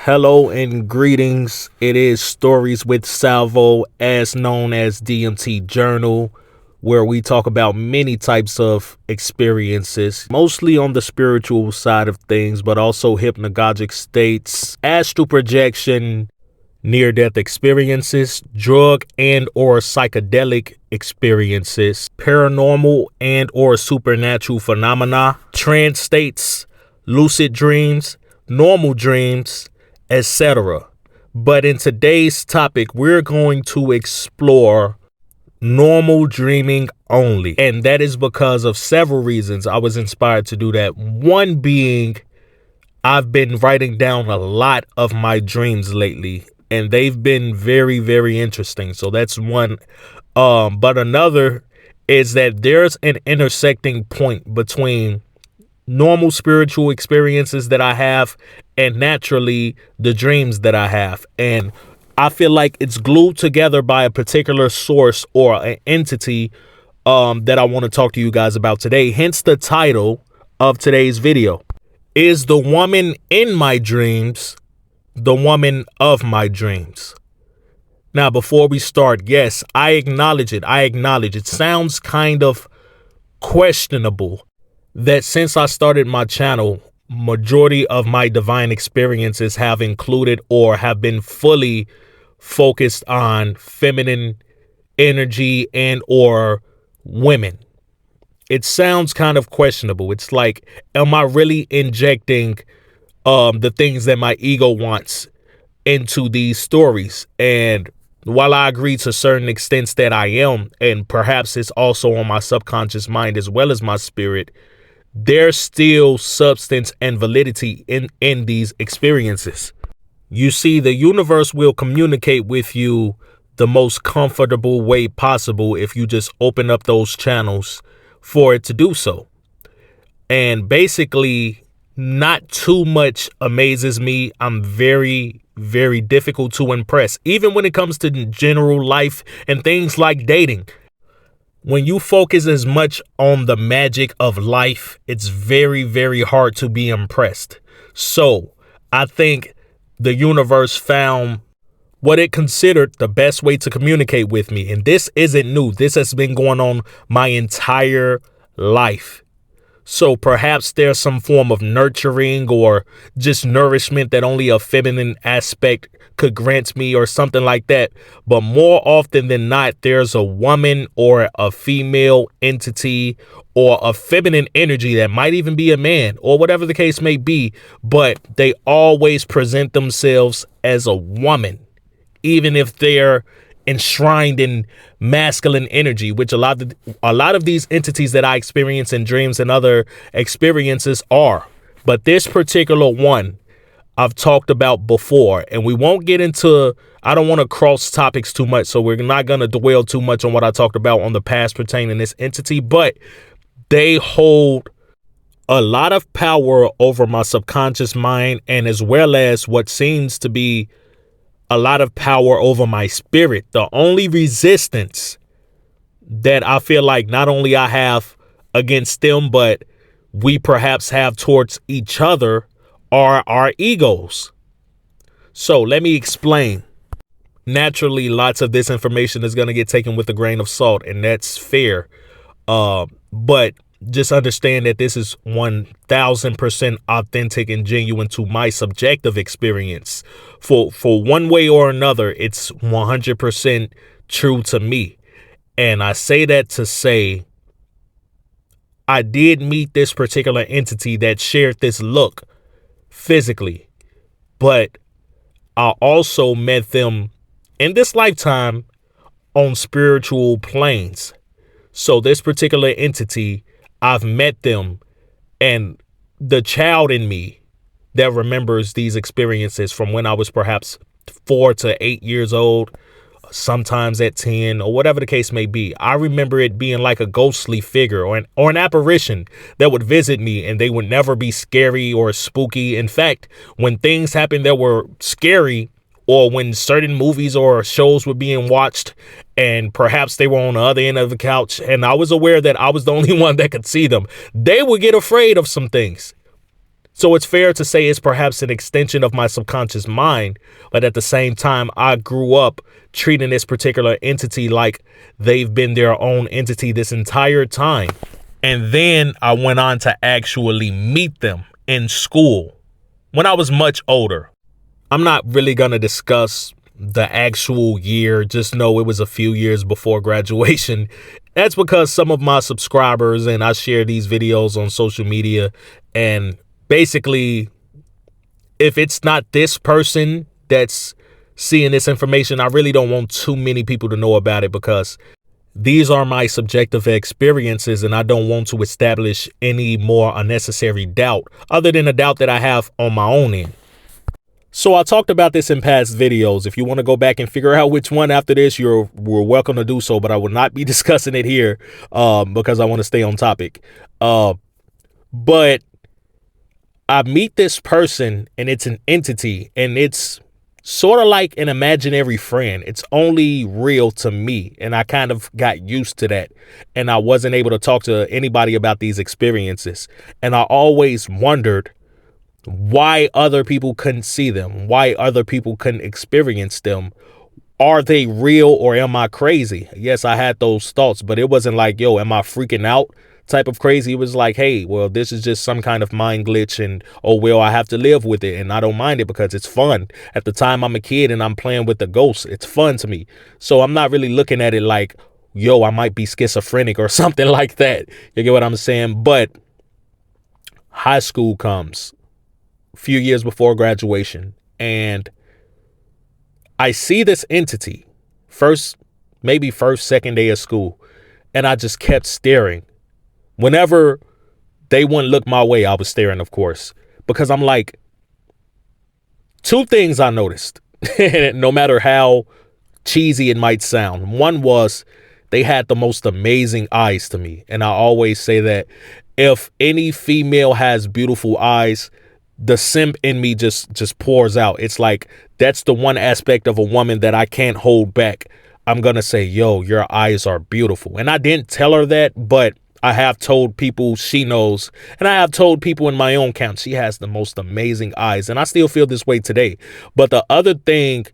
Hello and greetings. It is Stories with Salvo, as known as DMT Journal, where we talk about many types of experiences, mostly on the spiritual side of things, but also hypnagogic states, astral projection, near-death experiences, drug and or psychedelic experiences, paranormal and or supernatural phenomena, trance states, lucid dreams, normal dreams, etc. But in today's topic, we're going to explore normal dreaming only. And that is because of several reasons I was inspired to do that. One being, I've been writing down a lot of my dreams lately, and they've been very, very interesting. So that's one. But another is that there's an intersecting point between normal spiritual experiences that I have and naturally the dreams that I have. And I feel like it's glued together by a particular source or an entity that I want to talk to you guys about today. Hence the title of today's video. Is the woman in my dreams the woman of my dreams? Now, before we start, yes, I acknowledge it. It sounds kind of questionable that since I started my channel, majority of my divine experiences have included or have been fully focused on feminine energy and or women. It sounds kind of questionable. It's like, am I really injecting the things that my ego wants into these stories? And while I agree to certain extents that I am, and perhaps it's also on my subconscious mind as well as my spirit, there's still substance and validity in these experiences. You see, the universe will communicate with you the most comfortable way possible if you just open up those channels for it to do so. And basically, not too much amazes me. I'm very, very difficult to impress, even when it comes to general life and things like dating. When you focus as much on the magic of life, it's very, very hard to be impressed. So I think the universe found what it considered the best way to communicate with me. And this isn't new. This has been going on my entire life. So perhaps there's some form of nurturing or just nourishment that only a feminine aspect could grant me or something like that. But more often than not, there's a woman or a female entity or a feminine energy that might even be a man or whatever the case may be. But they always present themselves as a woman, even if they're enshrined in masculine energy, which a lot of these entities that I experience in dreams and other experiences are. But this particular one I've talked about before, and we won't get into, I don't want to cross topics too much, so we're not going to dwell too much on what I talked about on the past pertaining this entity, but they hold a lot of power over my subconscious mind, and as well as what seems to be a lot of power over my spirit. The only resistance that I feel like not only I have against them, but we perhaps have towards each other are our egos. So let me explain. Naturally, lots of this information is going to get taken with a grain of salt, and that's fair. But just understand that this is 1000% authentic and genuine to my subjective experience. For one way or another, it's 100% true to me. And I say that to say I did meet this particular entity that shared this look physically, but I also met them in this lifetime on spiritual planes. So this particular entity, I've met them, and the child in me that remembers these experiences from when I was perhaps 4 to 8 years old, sometimes at 10 or whatever the case may be. I remember it being like a ghostly figure or an apparition that would visit me, and they would never be scary or spooky. In fact, when things happened that were scary, or when certain movies or shows were being watched and perhaps they were on the other end of the couch and I was aware that I was the only one that could see them, they would get afraid of some things. So it's fair to say it's perhaps an extension of my subconscious mind, but at the same time, I grew up treating this particular entity like they've been their own entity this entire time. And then I went on to actually meet them in school when I was much older. I'm not really going to discuss the actual year. Just know it was a few years before graduation. That's because some of my subscribers, and I share these videos on social media, and basically, if it's not this person that's seeing this information, I really don't want too many people to know about it, because these are my subjective experiences, and I don't want to establish any more unnecessary doubt other than a doubt that I have on my own end. So I talked about this in past videos. If you want to go back and figure out which one after this, we're welcome to do so, but I will not be discussing it here because I want to stay on topic. But I meet this person, and it's an entity, and it's sort of like an imaginary friend. It's only real to me, and I kind of got used to that, and I wasn't able to talk to anybody about these experiences. And I always wondered why other people couldn't see them, why other people couldn't experience them. Are they real, or am I crazy? Yes, I had those thoughts, but it wasn't like, yo, am I freaking out type of crazy. It was like, hey, well, this is just some kind of mind glitch, and oh, well, I have to live with it, and I don't mind it because it's fun. At the time, I'm a kid and I'm playing with the ghosts. It's fun to me. So I'm not really looking at it like, yo, I might be schizophrenic or something like that. You get what I'm saying? But high school comes a few years before graduation, and I see this entity maybe first, second day of school, and I just kept staring. Whenever they wouldn't look my way, I was staring, of course, because I'm like, two things I noticed, no matter how cheesy it might sound. One was they had the most amazing eyes to me. And I always say that if any female has beautiful eyes, the simp in me just pours out. It's like, that's the one aspect of a woman that I can't hold back. I'm going to say, yo, your eyes are beautiful. And I didn't tell her that, but I have told people she knows, and I have told people in my own camp, she has the most amazing eyes, and I still feel this way today. But the other thing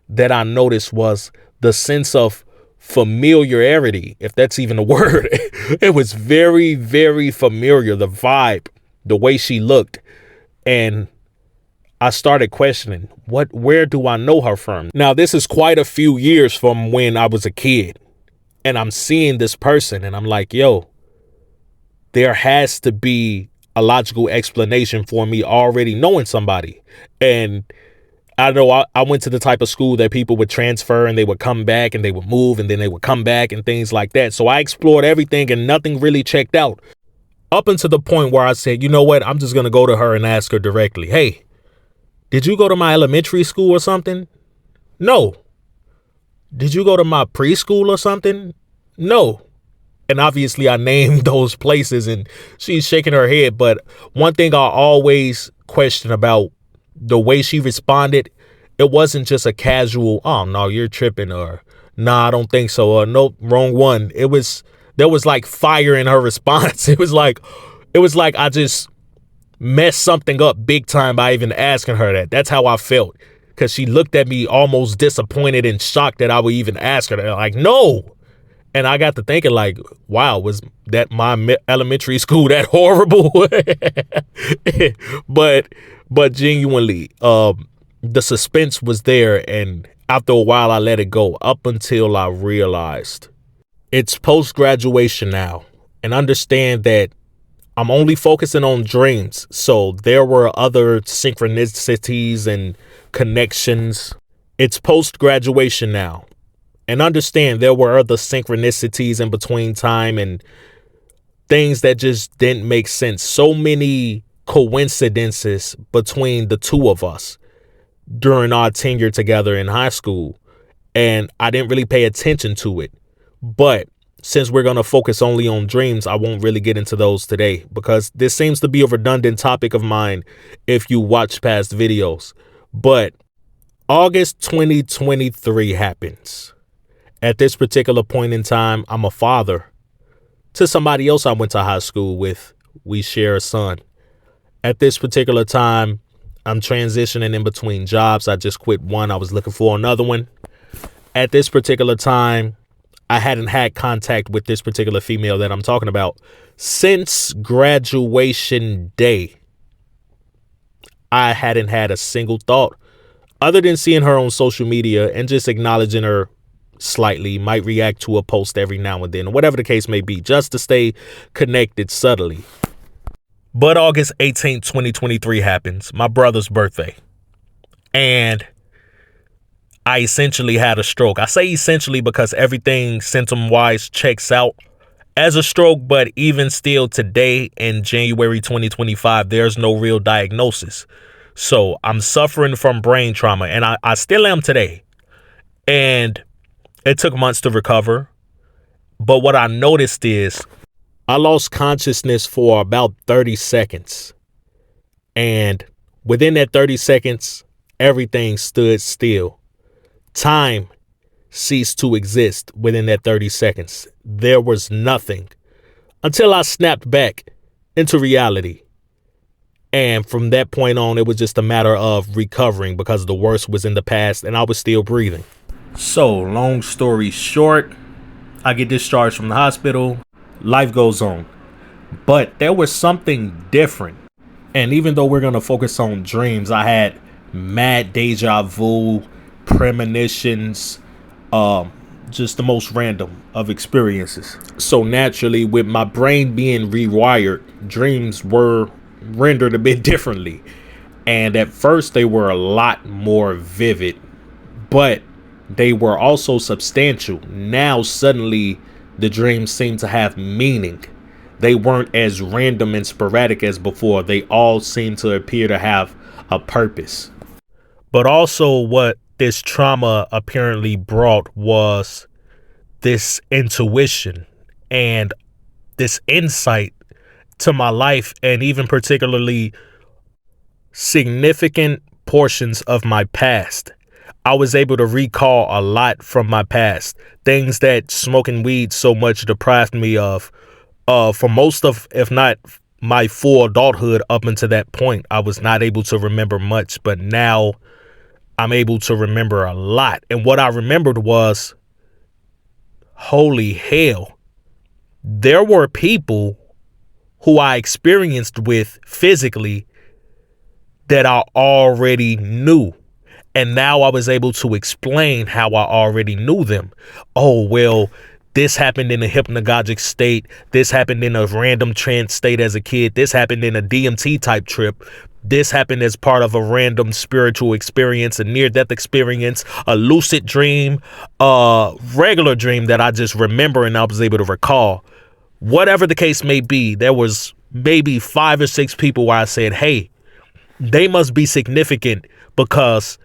that I noticed was the sense of familiarity, if that's even a word. It was very, very familiar, the vibe, the way she looked. And I started questioning, where do I know her from? Now, this is quite a few years from when I was a kid, and I'm seeing this person, and I'm like, yo, there has to be a logical explanation for me already knowing somebody. And I know I went to the type of school that people would transfer and they would come back and they would move and then they would come back and things like that. So I explored everything and nothing really checked out, up until the point where I said, you know what, I'm just going to go to her and ask her directly. Hey, did you go to my elementary school or something? No. Did you go to my preschool or something? No. And obviously I named those places, and she's shaking her head. But one thing I always question about the way she responded, it wasn't just a casual, oh, no, you're tripping, or nah, I don't think so, or nope, wrong one. There was like fire in her response. It was like I just messed something up big time by even asking her that. That's how I felt, because she looked at me almost disappointed and shocked that I would even ask her that. Like, no. And I got to thinking, like, wow, was that my elementary school that horrible? But genuinely, the suspense was there. And after a while, I let it go, up until I realized it's post-graduation now. And understand that I'm only focusing on dreams. So there were other synchronicities and connections. It's post-graduation now. And understand there were other synchronicities in between time and things that just didn't make sense. So many coincidences between the two of us during our tenure together in high school. And I didn't really pay attention to it. But since we're going to focus only on dreams, I won't really get into those today, because this seems to be a redundant topic of mine if you watch past videos. But August 2023 happens. At this particular point in time, I'm a father to somebody else I went to high school with. We share a son. At this particular time, I'm transitioning in between jobs. I just quit one. I was looking for another one. At this particular time, I hadn't had contact with this particular female that I'm talking about since graduation day. I hadn't had a single thought other than seeing her on social media and just acknowledging her slightly, might react to a post every now and then, whatever the case may be, just to stay connected subtly. But August 18th, 2023 happens, my brother's birthday. And I essentially had a stroke. I say essentially because everything symptom-wise checks out as a stroke, but even still today in January 2025, there's no real diagnosis. So I'm suffering from brain trauma, and I still am today. And it took months to recover. But what I noticed is I lost consciousness for about 30 seconds. And within that 30 seconds, everything stood still. Time ceased to exist within that 30 seconds. There was nothing until I snapped back into reality. And from that point on, it was just a matter of recovering because the worst was in the past and I was still breathing. So, long story short, I get discharged from the hospital. Life goes on. But there was something different. And even though we're going to focus on dreams, I had mad deja vu, premonitions, just the most random of experiences. So naturally, with my brain being rewired, dreams were rendered a bit differently. And at first they were a lot more vivid, but they were also substantial. Now suddenly the dreams seemed to have meaning. They weren't as random and sporadic as before. They all seemed to appear to have a purpose. But also what this trauma apparently brought was this intuition and this insight to my life, and even particularly significant portions of my past. I was able to recall a lot from my past, things that smoking weed so much deprived me of for most of, if not my full adulthood up until that point. I was not able to remember much, but now I'm able to remember a lot. And what I remembered was, holy hell, there were people who I experienced with physically that I already knew. And now I was able to explain how I already knew them. Oh, well, this happened in a hypnagogic state. This happened in a random trance state as a kid. This happened in a DMT type trip. This happened as part of a random spiritual experience, a near-death experience, a lucid dream, a regular dream that I just remember and I was able to recall. Whatever the case may be, there was maybe 5 or 6 people where I said, hey, they must be significant because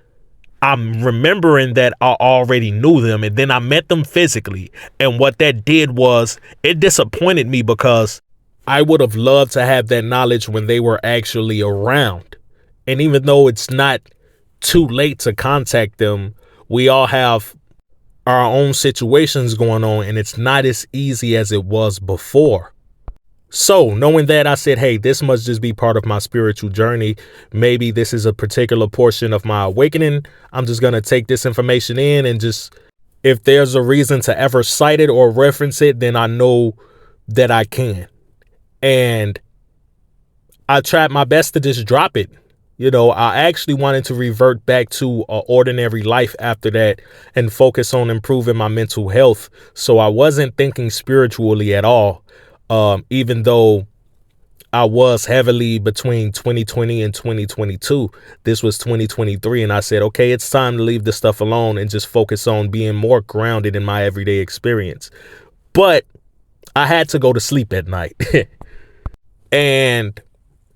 I'm remembering that I already knew them, and then I met them physically. And what that did was it disappointed me because I would have loved to have that knowledge when they were actually around. And even though it's not too late to contact them, we all have our own situations going on, and it's not as easy as it was before. So knowing that, I said, hey, this must just be part of my spiritual journey. Maybe this is a particular portion of my awakening. I'm just going to take this information in and just, if there's a reason to ever cite it or reference it, then I know that I can. And I tried my best to just drop it. You know, I actually wanted to revert back to an ordinary life after that and focus on improving my mental health. So I wasn't thinking spiritually at all. Even though I was heavily between 2020 and 2022, this was 2023. And I said, OK, it's time to leave this stuff alone and just focus on being more grounded in my everyday experience. But I had to go to sleep at night. And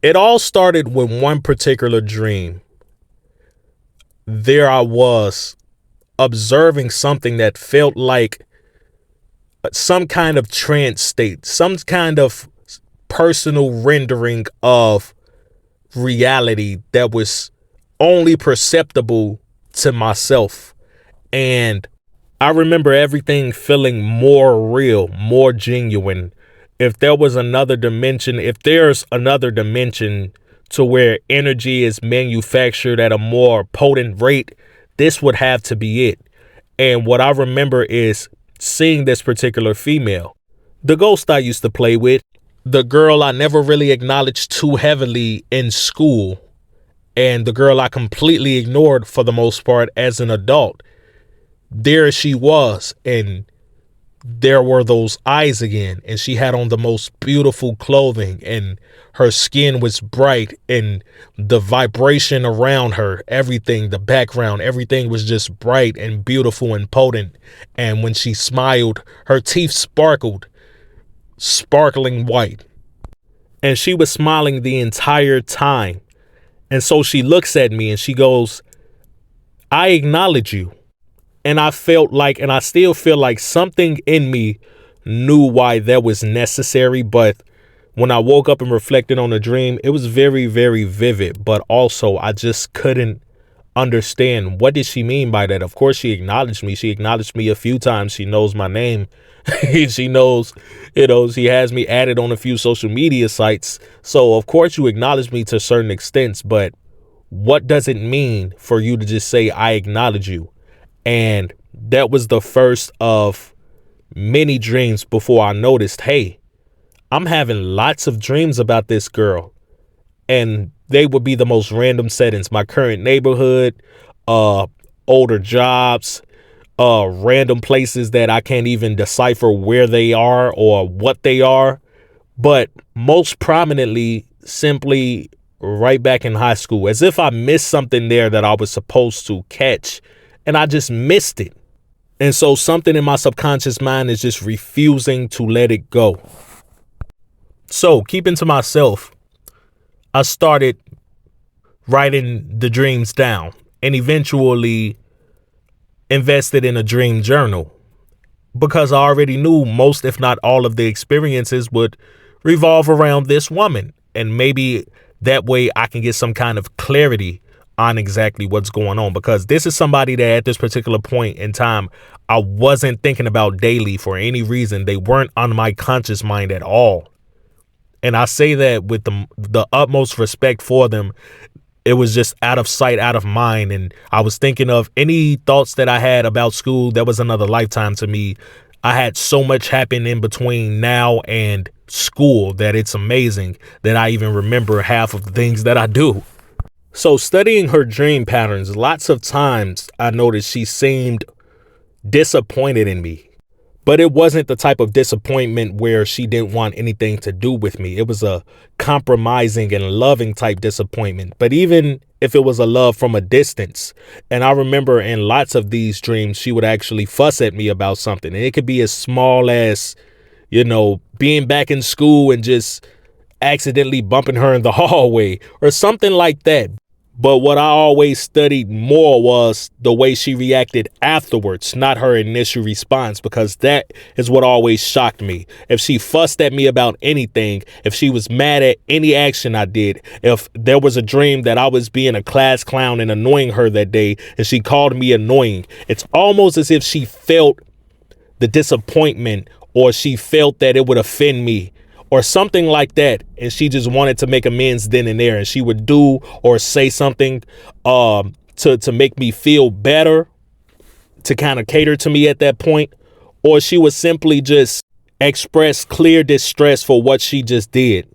it all started with one particular dream. There I was observing something that felt like some kind of trance state, some kind of personal rendering of reality that was only perceptible to myself. And I remember everything feeling more real, more genuine. If there was another dimension, if there's another dimension to where energy is manufactured at a more potent rate, this would have to be it. And what I remember is seeing this particular female, the ghost I used to play with, the girl I never really acknowledged too heavily in school, and the girl I completely ignored for the most part as an adult. There she was, and there were those eyes again, and she had on the most beautiful clothing, and her skin was bright, and the vibration around her, everything, the background, everything was just bright and beautiful and potent. And when she smiled, her teeth sparkled, sparkling white, and she was smiling the entire time. And so she looks at me and she goes, "I acknowledge you." And I felt like, and I still feel like, something in me knew why that was necessary. But when I woke up and reflected on the dream, it was very, very vivid. But also, I just couldn't understand, what did she mean by that? Of course, she acknowledged me. She acknowledged me a few times. She knows my name. She knows, she has me added on a few social media sites. So, of course, you acknowledge me to certain extents. But what does it mean for you to just say, "I acknowledge you"? And that was the first of many dreams before I noticed, hey, I'm having lots of dreams about this girl. And they would be the most random settings. My current neighborhood, older jobs, random places that I can't even decipher where they are or what they are. But most prominently, simply right back in high school, as if I missed something there that I was supposed to catch. And I just missed it. And so something in my subconscious mind is just refusing to let it go. So keeping to myself, I started writing the dreams down and eventually invested in a dream journal, because I already knew most, if not all, of the experiences would revolve around this woman. And maybe that way I can get some kind of clarity on exactly what's going on, because this is somebody that at this particular point in time, I wasn't thinking about daily for any reason. They weren't on my conscious mind at all. And I say that with the utmost respect for them. It was just out of sight, out of mind. And I was thinking of any thoughts that I had about school. That was another lifetime to me. I had so much happen in between now and school that it's amazing that I even remember half of the things that I do. So studying her dream patterns, lots of times I noticed she seemed disappointed in me, but it wasn't the type of disappointment where she didn't want anything to do with me. It was a compromising and loving type disappointment. But even if it was a love from a distance, and I remember in lots of these dreams, she would actually fuss at me about something. And it could be as small as, being back in school and just accidentally bumping her in the hallway or something like that. But what I always studied more was the way she reacted afterwards, not her initial response, because that is what always shocked me. If she fussed at me about anything, if she was mad at any action I did, if there was a dream that I was being a class clown and annoying her that day and she called me annoying, it's almost as if she felt the disappointment, or she felt that it would offend me, or something like that, and she just wanted to make amends then and there, and she would do or say something to make me feel better, to kind of cater to me at that point, or she would simply just express clear distress for what she just did.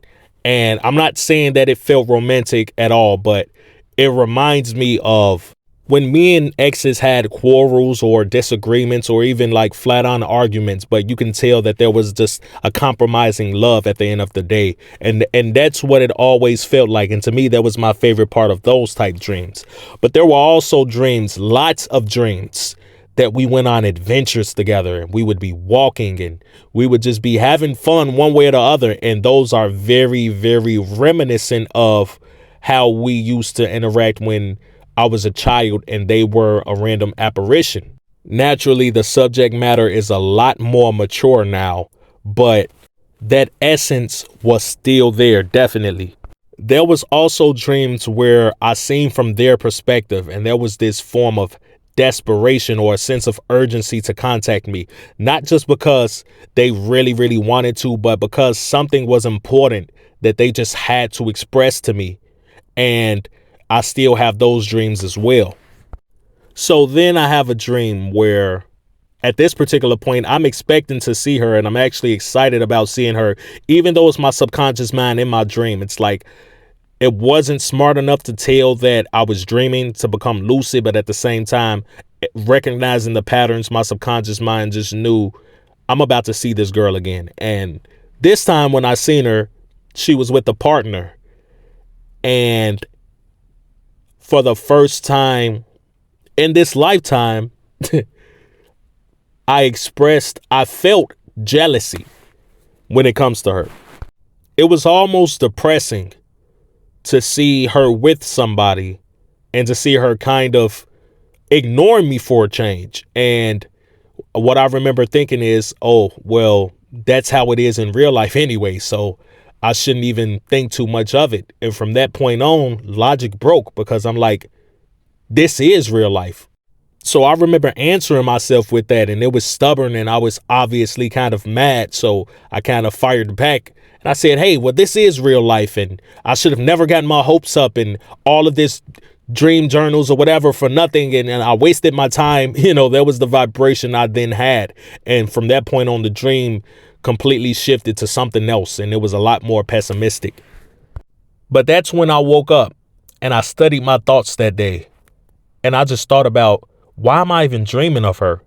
And I'm not saying that it felt romantic at all, but it reminds me of when me and exes had quarrels or disagreements or even like flat on arguments, but you can tell that there was just a compromising love at the end of the day. And that's what it always felt like. And to me, that was my favorite part of those type dreams. But there were also dreams, lots of dreams, that we went on adventures together, and we would be walking and we would just be having fun one way or the other. And those are very, very reminiscent of how we used to interact when I was a child and they were a random apparition. Naturally, the subject matter is a lot more mature now, but that essence was still there, definitely. There was also dreams where I seen from their perspective, and there was this form of desperation or a sense of urgency to contact me, not just because they really, really wanted to, but because something was important that they just had to express to me. And I still have those dreams as well. So then I have a dream where at this particular point, I'm expecting to see her and I'm actually excited about seeing her, even though it's my subconscious mind in my dream. It's like it wasn't smart enough to tell that I was dreaming to become lucid, but at the same time, recognizing the patterns, my subconscious mind just knew I'm about to see this girl again. And this time when I seen her, she was with a partner. And for the first time in this lifetime, I felt jealousy when it comes to her. It was almost depressing to see her with somebody and to see her kind of ignore me for a change. And what I remember thinking is, oh, well, that's how it is in real life anyway. So I shouldn't even think too much of it. And from that point on, logic broke because I'm like, this is real life. So I remember answering myself with that, and it was stubborn and I was obviously kind of mad. So I kind of fired back and I said, hey, well, this is real life and I should have never gotten my hopes up and all of this dream journals or whatever for nothing. And I wasted my time. There was the vibration I then had. And from that point on, the dream completely shifted to something else. And it was a lot more pessimistic. But that's when I woke up and I studied my thoughts that day. And I just thought about, why am I even dreaming of her?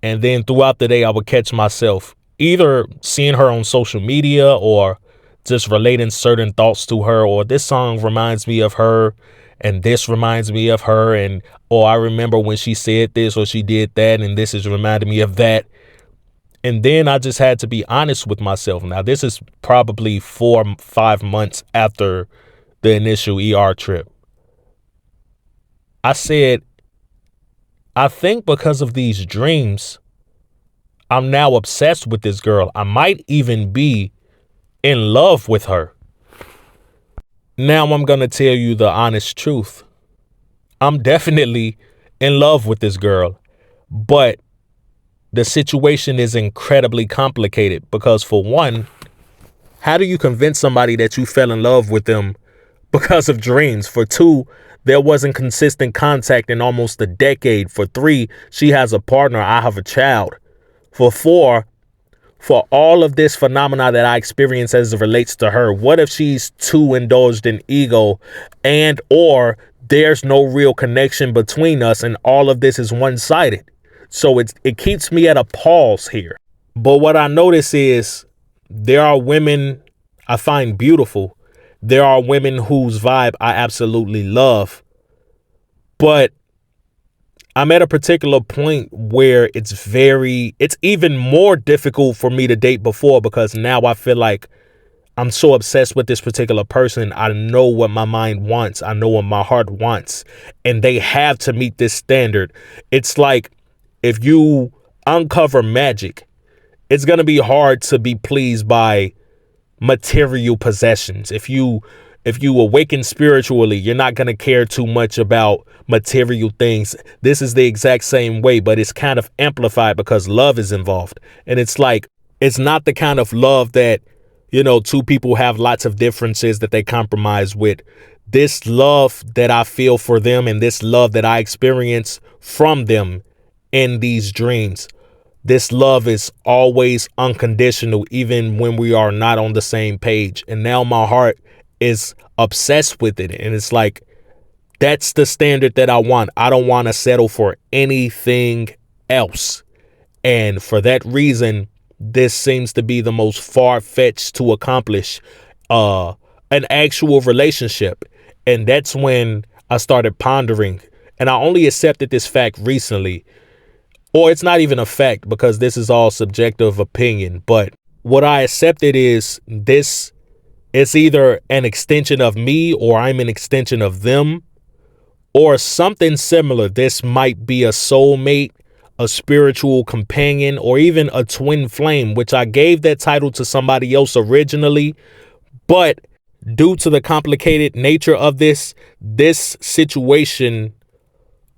And then throughout the day, I would catch myself either seeing her on social media or just relating certain thoughts to her, or this song reminds me of her and this reminds me of her. And, or I remember when she said this or she did that and this is reminding me of that. And then I just had to be honest with myself. Now, this is probably 4-5 months after the initial ER trip. I said, I think because of these dreams, I'm now obsessed with this girl. I might even be in love with her. Now I'm going to tell you the honest truth. I'm definitely in love with this girl, but the situation is incredibly complicated because, for one, how do you convince somebody that you fell in love with them because of dreams? For two, there wasn't consistent contact in almost a decade. For three, she has a partner. I have a child. For four, for all of this phenomena that I experience as it relates to her, what if she's too indulged in ego and or there's no real connection between us and all of this is one-sided? So it keeps me at a pause here. But what I notice is there are women I find beautiful. There are women whose vibe I absolutely love. But I'm at a particular point where it's even more difficult for me to date before, because now I feel like I'm so obsessed with this particular person. I know what my mind wants. I know what my heart wants. And they have to meet this standard. It's like if you uncover magic, it's going to be hard to be pleased by material possessions. If you awaken spiritually, you're not going to care too much about material things. This is the exact same way, but it's kind of amplified because love is involved. And it's like, it's not the kind of love that, two people have lots of differences that they compromise with. This love that I feel for them and this love that I experience from them in these dreams, this love is always unconditional, even when we are not on the same page. And now my heart is obsessed with it. And it's like, that's the standard that I want. I don't want to settle for anything else. And for that reason, this seems to be the most far-fetched to accomplish an actual relationship. And that's when I started pondering. And I only accepted this fact recently. Or it's not even a fact because this is all subjective opinion. But what I accepted is this. It's either an extension of me or I'm an extension of them or something similar. This might be a soulmate, a spiritual companion, or even a twin flame, which I gave that title to somebody else originally. But due to the complicated nature of this situation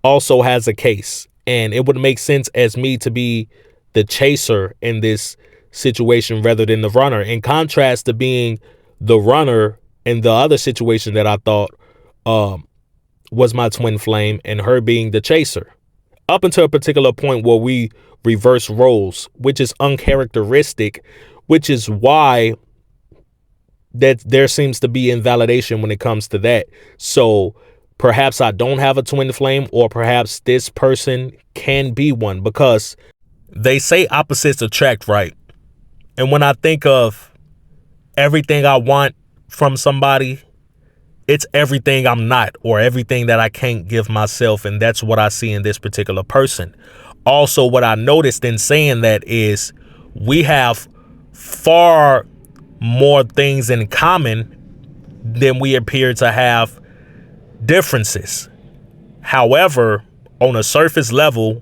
also has a case. And it would make sense as me to be the chaser in this situation rather than the runner, in contrast to being the runner in the other situation that I thought was my twin flame and her being the chaser. Up until a particular point where we reverse roles, which is uncharacteristic, which is why that there seems to be invalidation when it comes to that. So perhaps I don't have a twin flame, or perhaps this person can be one, because they say opposites attract, right? And when I think of everything I want from somebody, it's everything I'm not, or everything that I can't give myself. And that's what I see in this particular person. Also, what I noticed in saying that is we have far more things in common than we appear to have differences. However, on a surface level,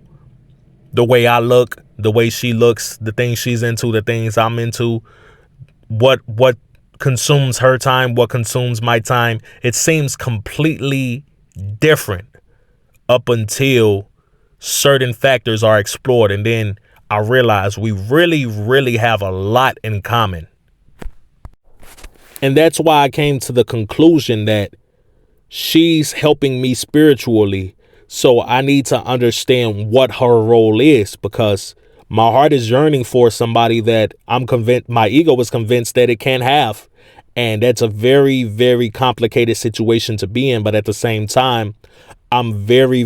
the way I look, the way she looks, the things she's into, the things I'm into, what consumes her time, what consumes my time, it seems completely different up until certain factors are explored. And then I realize we really have a lot in common. And that's why I came to the conclusion that she's helping me spiritually. So I need to understand what her role is, because my heart is yearning for somebody that I'm convinced, my ego is convinced that it can't have. And that's a very complicated situation to be in. But at the same time, I'm very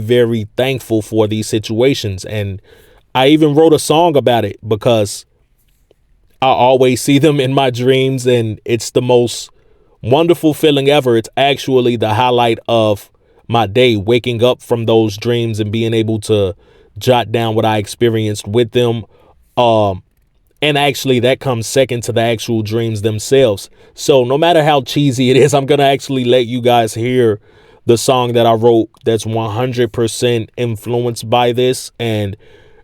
thankful for these situations. And I even wrote a song about it, because I always see them in my dreams, and it's the most wonderful feeling ever. It's actually the highlight of my day, waking up from those dreams and being able to jot down what I experienced with them. And actually that comes second to the actual dreams themselves. So no matter how cheesy it is, I'm going to actually let you guys hear the song that I wrote that's 100% influenced by this. And,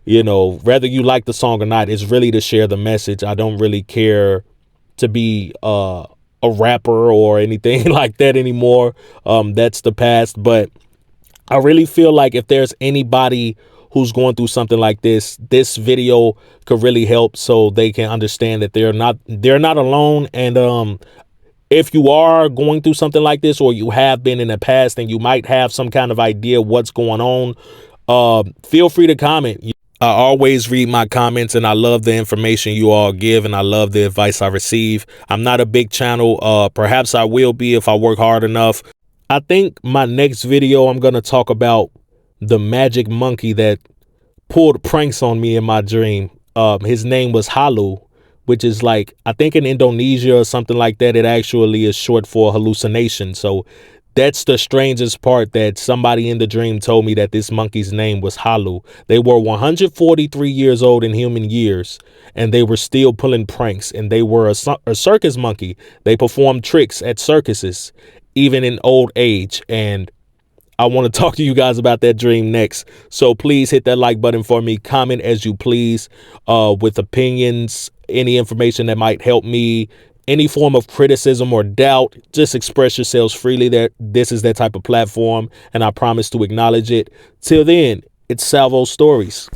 you know, whether you like the song or not, it's really to share the message. I don't really care to be a rapper or anything like that anymore. That's the past. But I really feel like if there's anybody who's going through something like this video could really help, so they can understand that they're not alone. And if you are going through something like this, or you have been in the past and you might have some kind of idea what's going on, feel free to comment. I always read my comments, and I love the information you all give, and I love the advice I receive. I'm not a big channel. Perhaps I will be if I work hard enough. I think my next video, I'm going to talk about the magic monkey that pulled pranks on me in my dream. His name was Halu, which is like, I think in Indonesia or something like that, it actually is short for hallucination. So that's the strangest part, that somebody in the dream told me that this monkey's name was Halu. They were 143 years old in human years, and they were still pulling pranks. And they were a circus monkey. They performed tricks at circuses, even in old age. And I want to talk to you guys about that dream next. So please hit that like button for me. Comment as you please, with opinions, any information that might help me, any form of criticism or doubt. Just express yourselves freely. That this is that type of platform, and I promise to acknowledge it. Till then, it's Salvo Stories.